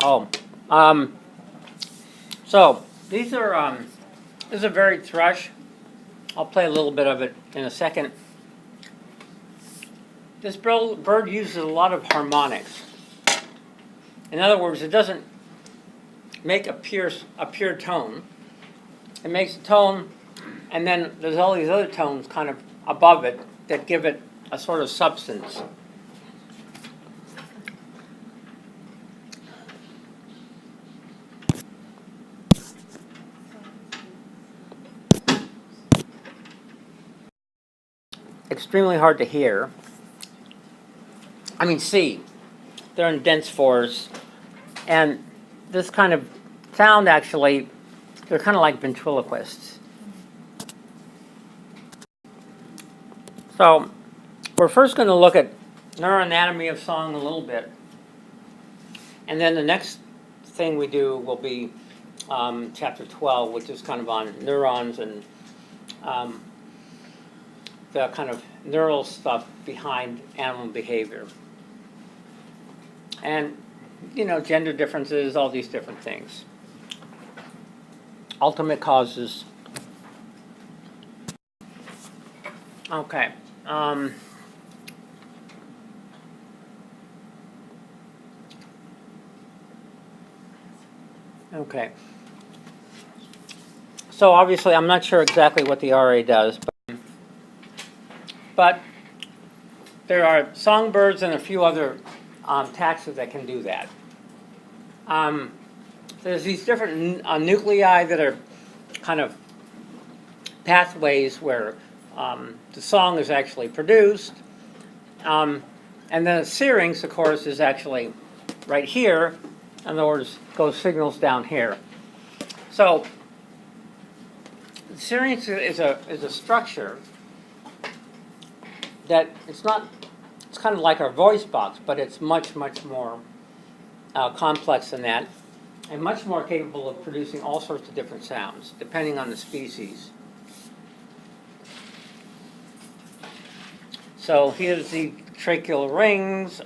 Oh, um, so these are this is a varied thrush. I'll play a little bit of it in a second. This bird uses a lot of harmonics. In other words, it doesn't make a pure tone. It makes a tone, and then there's all these other tones kind of above it that give it a sort of substance. Extremely hard to hear. I mean, see. They're in dense forests, and this kind of sound actually, they're kind of like ventriloquists. So we're first going to look at neuroanatomy of song a little bit, and then the next thing we do will be chapter 12, which is kind of on neurons and the kind of neural stuff behind animal behavior. And, you know, gender differences, all these different things. Ultimate causes. Okay. Okay. So obviously, I'm not sure exactly what the RA does, but there are songbirds and a few other taxa that can do that. There's these different nuclei that are kind of pathways where the song is actually produced. And then the syrinx, of course, is actually right here. In other words, goes signals down here. So the syrinx is a structure that it's kind of like our voice box, but it's much more complex than that, and much more capable of producing all sorts of different sounds, depending on the species. So here's the tracheal rings,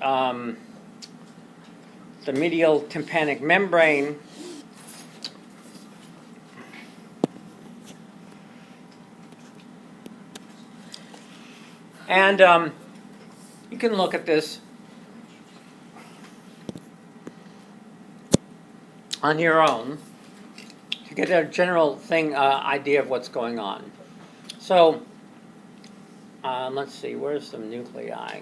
the medial tympanic membrane, and you can look at this on your own to get a general idea of what's going on. So let's see, where's some nuclei?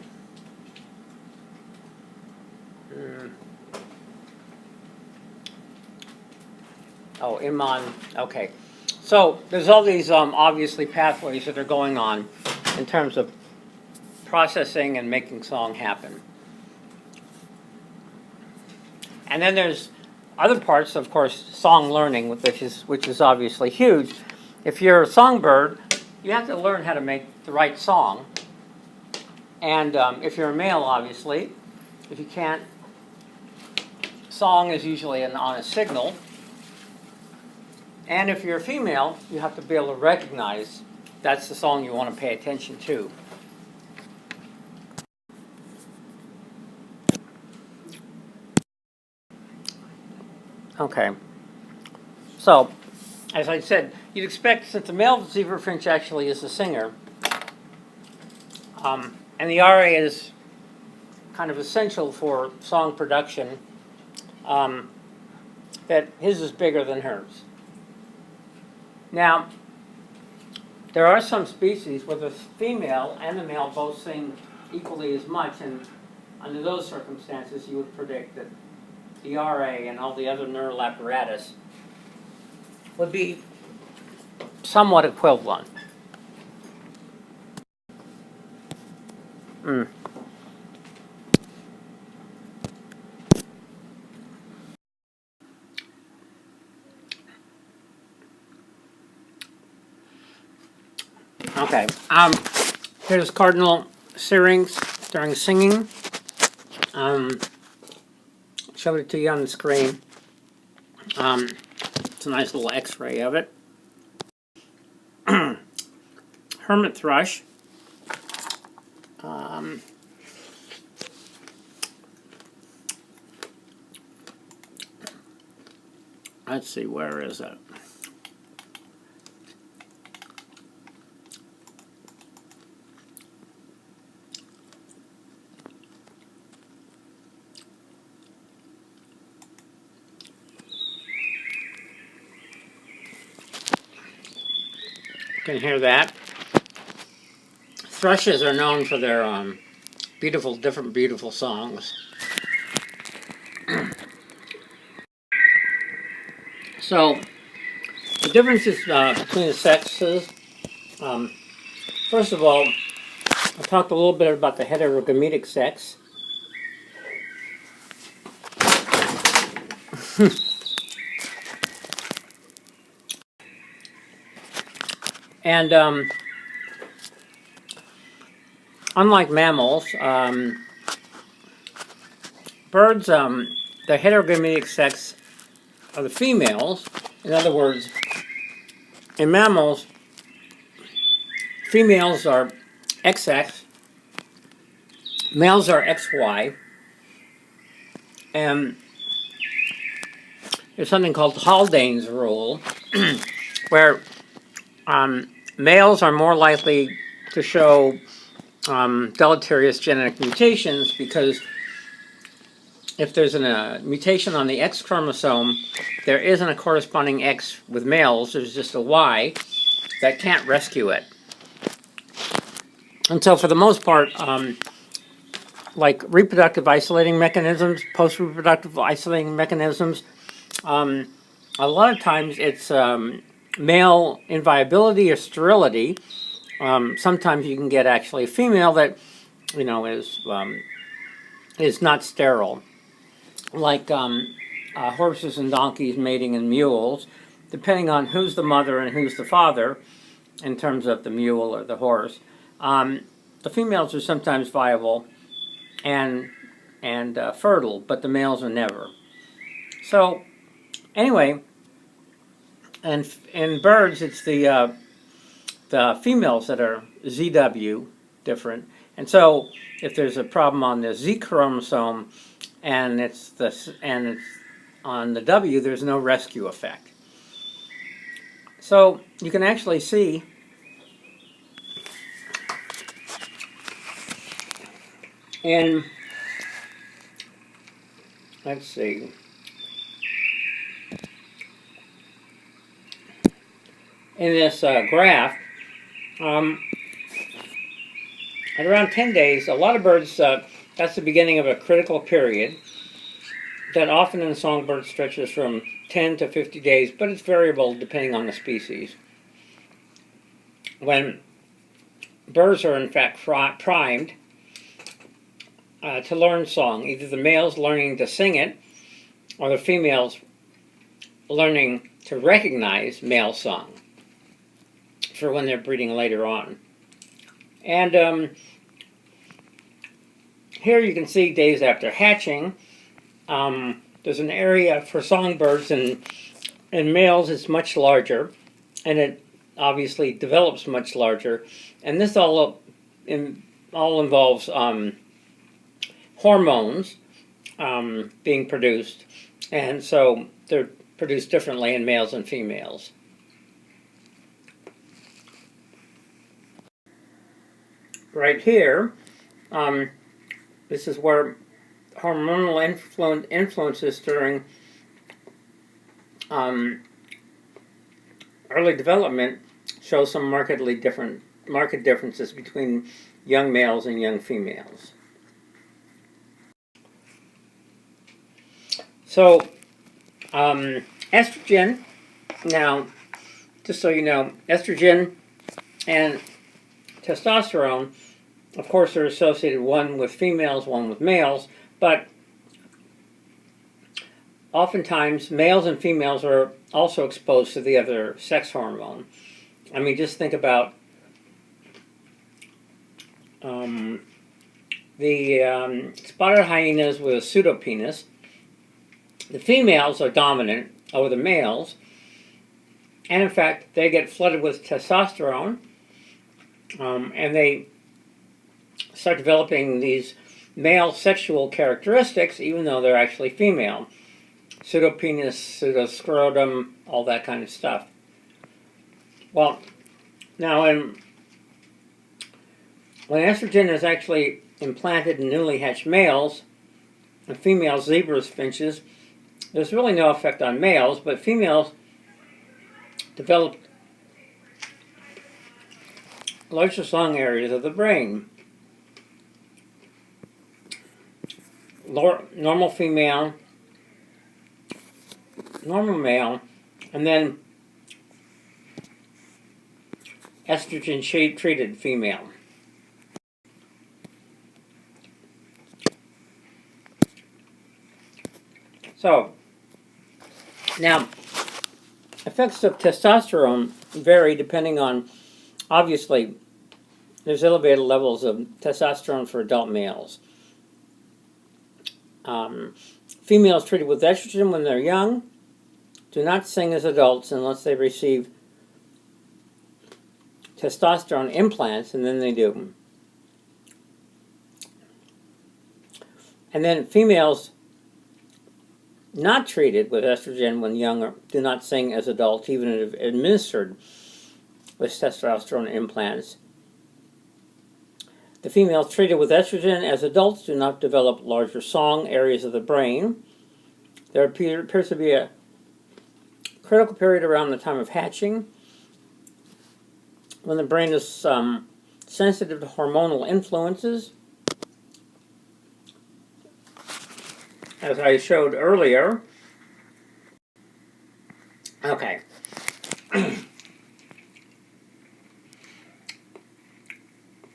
Oh, Iman, okay. So there's all these obviously pathways that are going on in terms of processing and making song happen. And then there's other parts, of course, song learning, which is obviously huge. If you're a songbird, you have to learn how to make the right song. And if you're a male, obviously, if you can't, song is usually on a signal. And if you're a female, you have to be able to recognize that's the song you want to pay attention to. Okay. So, as I said, you'd expect, since the male zebrafinch actually is the singer, and the RA is kind of essential for song production, that his is bigger than hers. Now, there are some species where the female and the male both sing equally as much, and under those circumstances, you would predict that the RA and all the other neural apparatus would be somewhat equivalent. Okay. Here's cardinal syrinx during singing. Showed it to you on the screen. It's a nice little X-ray of it. Hermit thrush. let's see, where is it? You can hear that. Thrushes are known for their different beautiful songs. So, the differences between the sexes, first of all, I talked a little bit about the heterogametic sex. And unlike mammals, birds, the heterogametic sex of the females, in other words, in mammals, females are XX, males are XY, and there's something called Haldane's rule, where males are more likely to show deleterious genetic mutations because if there's a mutation on the X chromosome, there isn't a corresponding X with males, there's just a Y that can't rescue it. And so for the most part, like reproductive isolating mechanisms, post-reproductive isolating mechanisms, a lot of times it's male inviability or sterility. Sometimes you can get actually a female that, you know, is not sterile. Like horses and donkeys mating and mules, depending on who's the mother and who's the father, in terms of the mule or the horse, the females are sometimes viable and fertile, but the males are never. So anyway, and in birds, it's the females that are ZW different, and so if there's a problem on the Z chromosome and it's on the W, there's no rescue effect. So you can actually see in, let's see, in this graph, at around 10 days, a lot of birds, that's the beginning of a critical period that often in songbirds stretches from 10 to 50 days, but it's variable depending on the species. When birds are in fact primed to learn song, either the males learning to sing it or the females learning to recognize male song for when they're breeding later on. And here you can see days after hatching. There's an area for songbirds, and in males it's much larger, and it obviously develops much larger. And this all involves hormones being produced, and so they're produced differently in males and females. Right here, this is where hormonal influences during early development show some marked differences between young males and young females. So, estrogen, now, just so you know, estrogen and testosterone, of course, are associated, one with females, one with males, but oftentimes males and females are also exposed to the other sex hormone. I mean, just think about the spotted hyenas with a pseudopenis. The females are dominant over the males, and in fact, they get flooded with testosterone, and they start developing these male sexual characteristics, even though they're actually female. pseudopenis, pseudoscrotum, all that kind of stuff. Well, now when estrogen is actually implanted in newly hatched males and female zebras, finches, there's really no effect on males, but females develop larger song areas of the brain. Normal female, normal male, and then estrogen treated female. So, now, effects of testosterone vary depending on, obviously, there's elevated levels of testosterone for adult males. Females treated with estrogen when they're young do not sing as adults unless they receive testosterone implants, and then they do. And then females not treated with estrogen when young do not sing as adults, even if administered with testosterone implants. The females treated with estrogen as adults do not develop larger song areas of the brain. There appears to be a critical period around the time of hatching when the brain is sensitive to hormonal influences. As I showed earlier. Okay.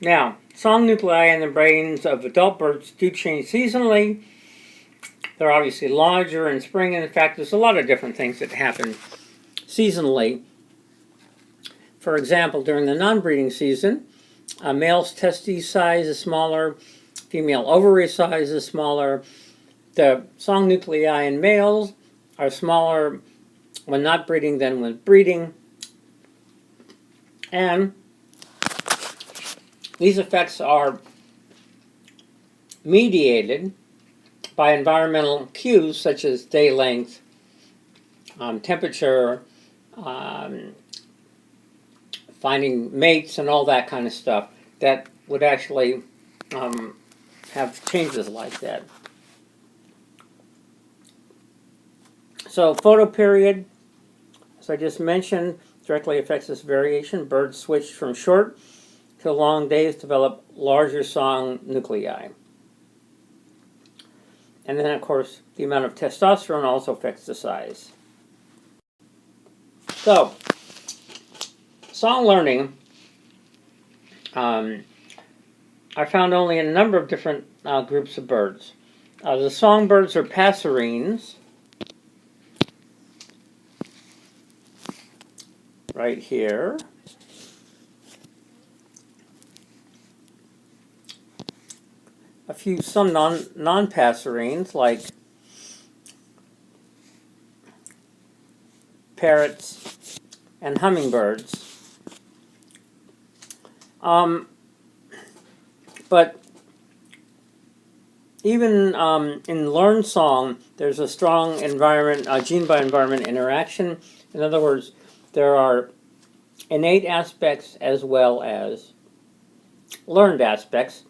Now, song nuclei in the brains of adult birds do change seasonally. They're obviously larger in spring, and in fact, there's a lot of different things that happen seasonally. For example, during the non-breeding season, a male's testes size is smaller, female ovary size is smaller. The song nuclei in males are smaller when not breeding than when breeding. And these effects are mediated by environmental cues such as day length, temperature, finding mates, and all that kind of stuff that would actually have changes like that. So photoperiod, as I just mentioned, directly affects this variation. Birds switch from short to long days, develop larger song nuclei. And then, of course, the amount of testosterone also affects the size. So, song learning are found only in a number of different groups of birds. The songbirds are passerines, right here. Some non-passerines like parrots and hummingbirds. But even in learned song, there's a strong gene by environment interaction. In other words, there are innate aspects as well as learned aspects,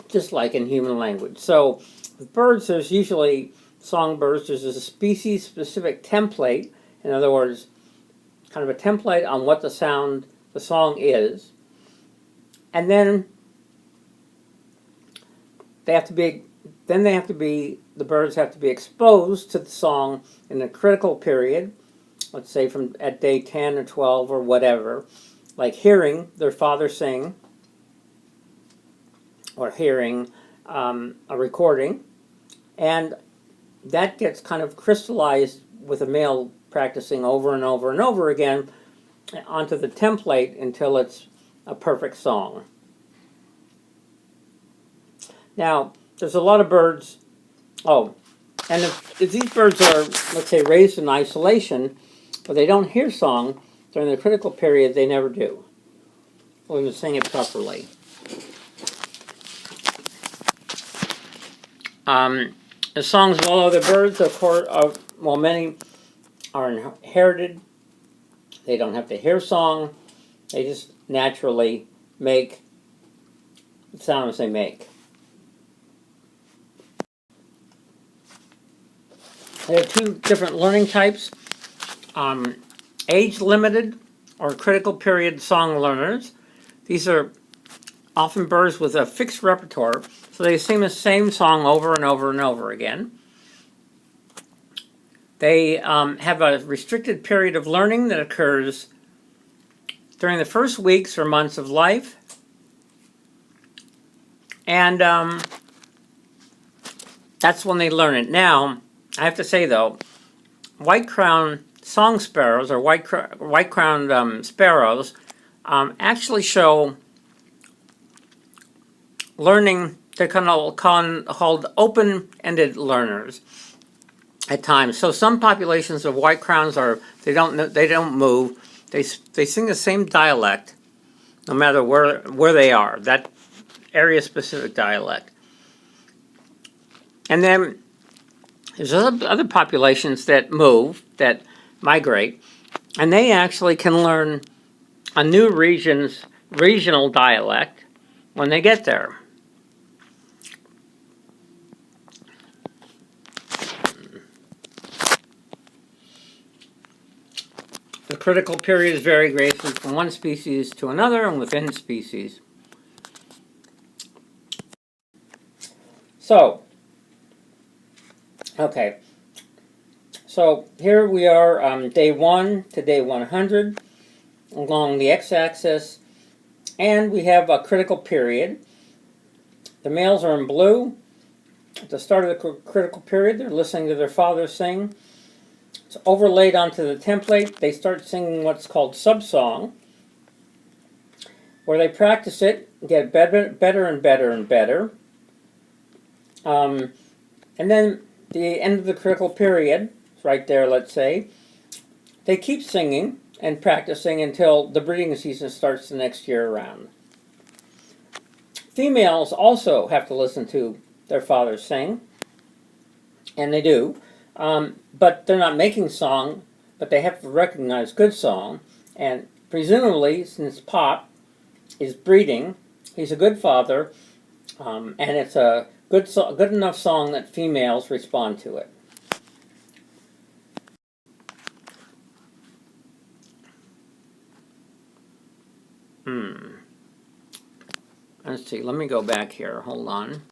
just like in human language. So with birds, there's usually songbirds, there's a species-specific template. In other words, kind of a template on what the song is. And then the birds have to be exposed to the song in a critical period, let's say at day 10 or 12 or whatever, like hearing their father sing, or hearing a recording, and that gets kind of crystallized with a male practicing over and over and over again onto the template until it's a perfect song. Now, there's a lot of birds, and if these birds are, let's say, raised in isolation, but they don't hear song during the critical period, they never do, or even sing it properly. The songs of all other birds, of course, well, many are inherited. They don't have to hear song. They just naturally make the sounds they make. There are two different learning types. Age-limited or critical period song learners. These are often birds with a fixed repertoire, so they sing the same song over and over and over again. They have a restricted period of learning that occurs during the first weeks or months of life. And that's when they learn it. Now, I have to say though, white-crowned song sparrows or white-crowned sparrows actually show learning. They're called open-ended learners at times. So some populations of white crowns they don't move. They sing the same dialect, no matter where they are. That area-specific dialect. And then there's other populations that move, that migrate, and they actually can learn a new regional dialect when they get there. The critical periods vary greatly from one species to another and within species. So, okay. So here we are, day 1 to day 100 along the x-axis, and we have a critical period. The males are in blue. At the start of the critical period, they're listening to their father sing. It's overlaid onto the template. They start singing what's called subsong, where they practice it, get better and better and better. And then the end of the critical period, right there, let's say, they keep singing and practicing until the breeding season starts the next year around. Females also have to listen to their father sing, and they do. But they're not making song, but they have to recognize good song. And presumably, since Pop is breeding, he's a good father, and it's a good enough song that females respond to it. Let's see, let me go back here, hold on.